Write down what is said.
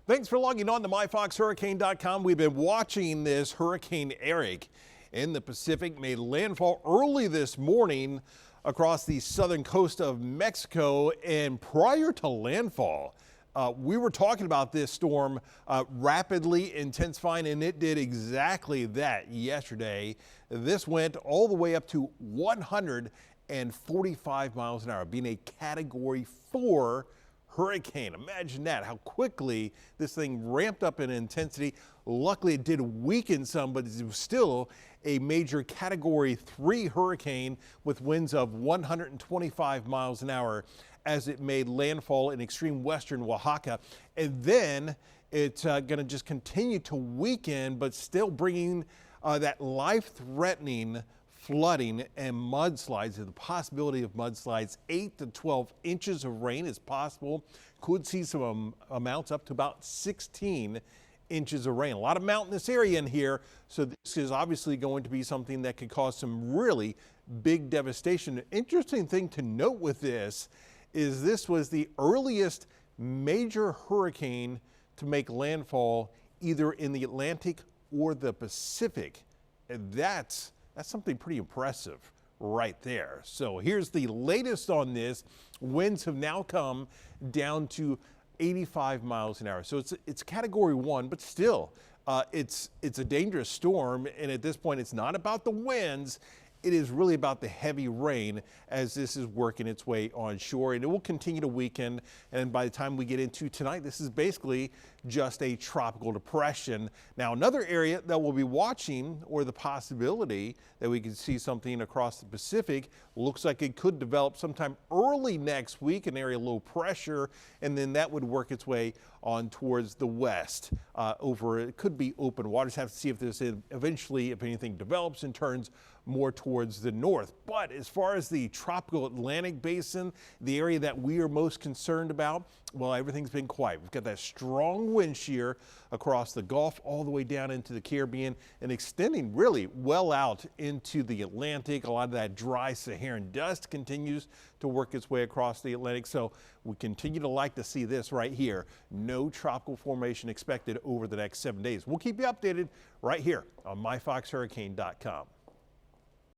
Thanks for logging on to myfoxhurricane.com. We've been watching this Hurricane Erick in the Pacific, made landfall early this morning across the southern coast of Mexico. And prior to landfall, we were talking about this storm rapidly intensifying, and it did exactly that yesterday. This went all the way up to 145 miles an hour, being a Category 4 hurricane. Imagine that, how quickly this thing ramped up in intensity. Luckily, it did weaken some, but it was still a major Category 3 hurricane with winds of 125 miles an hour as it made landfall in extreme western Oaxaca. And then it's going to just continue to weaken, but still bringing that life-threatening flooding and mudslides. The possibility of mudslides, 8 to 12 inches of rain is possible. Could see some amounts up to about 16 inches of rain. A lot of mountainous area in here, so this is obviously going to be something that could cause some really big devastation. An interesting thing to note with this is this was the earliest major hurricane to make landfall either in the Atlantic or the Pacific. And that's something pretty impressive right there. So here's the latest on this. Winds have now come down to 85 miles an hour. So it's Category 1, but still, it's a dangerous storm. And at this point, it's not about the winds. It is really about the heavy rain as this is working its way on shore, and it will continue to weaken. And by the time we get into tonight, this is basically just a tropical depression. Now, another area that we'll be watching, or the possibility that we could see something across the Pacific, looks like it could develop sometime early next week, an area low pressure, and then that would work its way on towards the west. It could be open waters. Have to see if this eventually, if anything develops and turns more towards the north. But as far as the tropical Atlantic basin, the area that we are most concerned about, well, everything's been quiet. We've got that strong wind shear across the Gulf all the way down into the Caribbean and extending really well out into the Atlantic. A lot of that dry Saharan dust continues to work its way across the Atlantic. So we continue to like to see this right here. No tropical formation expected over the next 7 days. We'll keep you updated right here on myfoxhurricane.com.